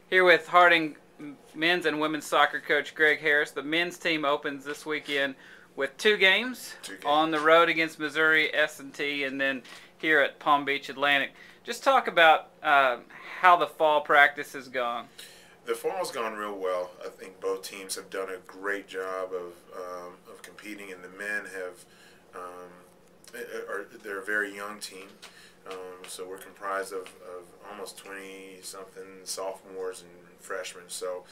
Here with Harding men's and women's soccer coach Greg Harris. The men's team opens this weekend with two games. On the road against Missouri S&T, and then here at Palm Beach Atlantic. Just talk about how the fall practice has gone. The fall's gone real well. I think both teams have done a great job of competing, and the men have they're a very young team. So we're comprised of almost 20-something sophomores and freshmen. So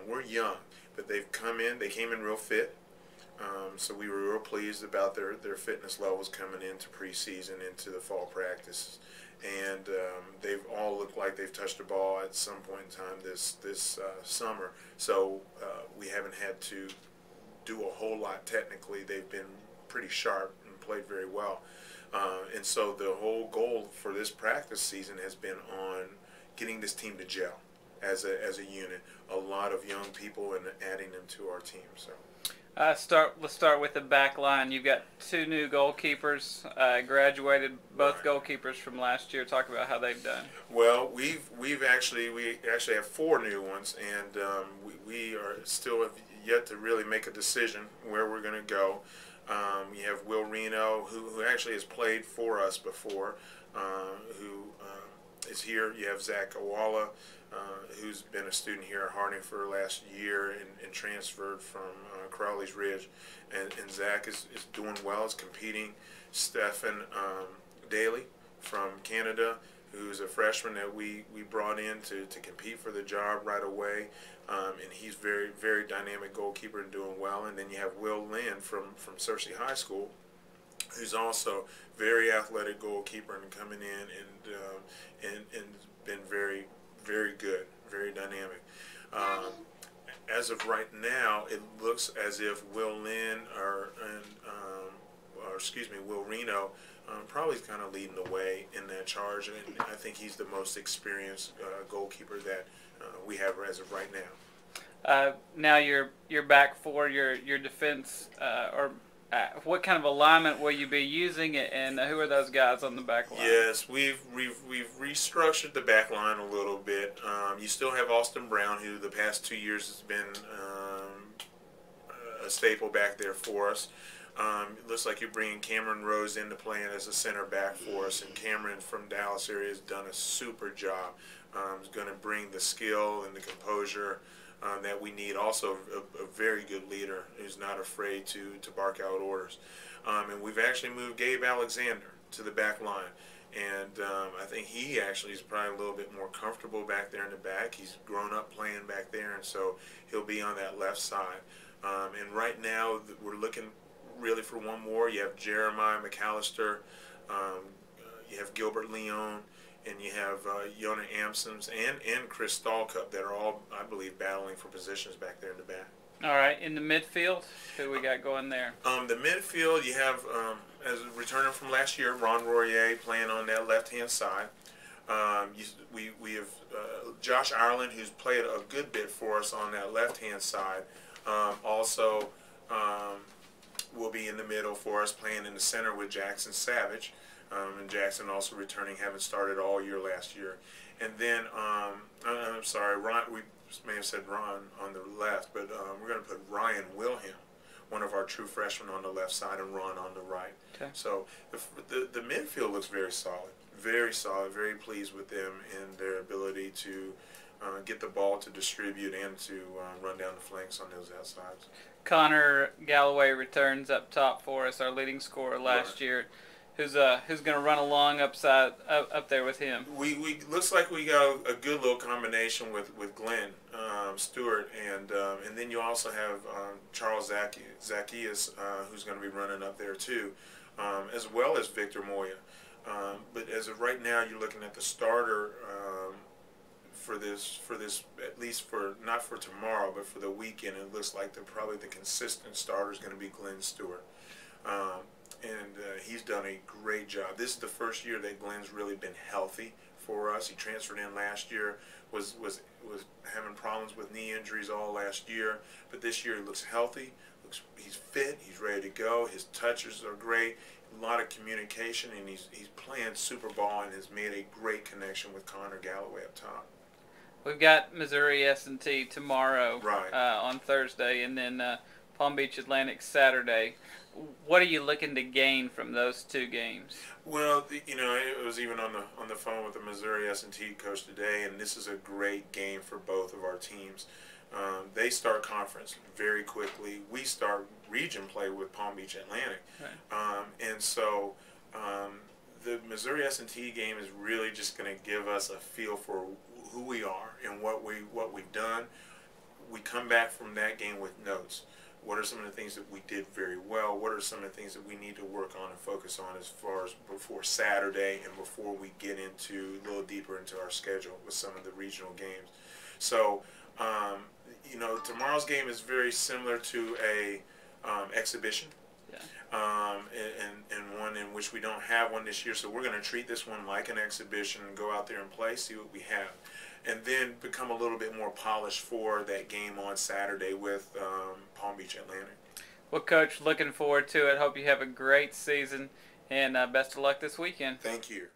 we're young, but they've come in. They came in real fit. So we were real pleased about their fitness levels coming into preseason, into the fall practice. And they've all looked like they've touched the ball at some point in time this summer. So we haven't had to do a whole lot technically. They've been pretty sharp and played very well. And so the whole goal for this practice season has been on getting this team to gel as a unit. A lot of young people and adding them to our team. So. Let's start with the back line. You've got two new goalkeepers, graduated both goalkeepers from last year. Talk about how they've done. Well, we actually have four new ones, and we are still have yet to really make a decision where we're going to go. You have Will Reno, who actually has played for us before, who is here. You have Zach Awala, who's been a student here at Harding for the last year and transferred from Crowley's Ridge. And Zach is doing well, is competing. Stephen Daly from Canada, who's a freshman that we brought in to compete for the job right away. And he's very, very dynamic goalkeeper and doing well. And then you have Will Lynn from Searcy High School, who's also very athletic goalkeeper and coming in and been very, very good, very dynamic. As of right now, it looks as if Will Lynn Will Reno probably is kind of leading the way in that charge, and I think he's the most experienced goalkeeper that we have as of right now. Now your back four, your defense, what kind of alignment will you be using, and who are those guys on the back line? Yes, we've restructured the back line a little bit. You still have Austin Brown, who the past 2 years has been a staple back there for us. It looks like you're bringing Cameron Rose into playing as a center back for us, and Cameron from Dallas area has done a super job. Is going to bring the skill and the composure that we need. Also a very good leader who's not afraid to bark out orders. And we've actually moved Gabe Alexander to the back line. And I think he actually is probably a little bit more comfortable back there in the back. He's grown up playing back there, and so he'll be on that left side. And right now we're looking really for one more. You have Jeremiah McAllister, you have Gilbert Leon, and you have Yona Amsons and Chris Stallcup that are all, I believe, battling for positions back there in the back. All right, in the midfield, who we got going there? The midfield, you have, as a returner from last year, Ron Royer playing on that left-hand side. We have Josh Ireland, who's played a good bit for us on that left-hand side. Also will be in the middle for us, playing in the center with Jackson Savage. And Jackson also returning, having started all year last year. And then, I'm sorry, Ron, we may have said Ron on the left, but we're going to put Ryan Wilhelm, one of our true freshmen, on the left side, and Ron on the right. Okay. So the midfield looks very solid, very pleased with them and their ability to get the ball to distribute and to run down the flanks on those outsides. Connor Galloway returns up top for us, our leading scorer last year. Who's going to run along up there with him? We looks like we got a good little combination with Glenn Stewart, and then you also have Charles Zacchaeus, who's going to be running up there too, as well as Victor Moya. But as of right now, you're looking at the starter for this at least for not for tomorrow, but for the weekend. It looks like probably the consistent starter is going to be Glenn Stewart. And he's done a great job. This is the first year that Glenn's really been healthy for us. He transferred in last year, was having problems with knee injuries all last year, but this year he looks healthy. He's fit. He's ready to go. His touches are great. A lot of communication, and he's playing super ball and has made a great connection with Connor Galloway up top. we've got Missouri S&T tomorrow, Right. On Thursday, and then Palm Beach Atlantic Saturday. What are you looking to gain from those two games? Well, it was even on the phone with the Missouri S&T coach today, and this is a great game for both of our teams. They start conference very quickly. We start region play with Palm Beach Atlantic, Right. and so the Missouri S&T game is really just going to give us a feel for who we are and what we've done. We come back from that game with notes. What are some of the things that we did very well? What are some of the things that we need to work on and focus on as far as before Saturday and before we get into a little deeper into our schedule with some of the regional games? So, tomorrow's game is very similar to a exhibition. Yeah. And one in which we don't have one this year, so we're going to treat this one like an exhibition and go out there and play, see what we have, and then become a little bit more polished for that game on Saturday with Palm Beach Atlantic. Well, Coach, looking forward to it. Hope you have a great season, and best of luck this weekend. Thank you.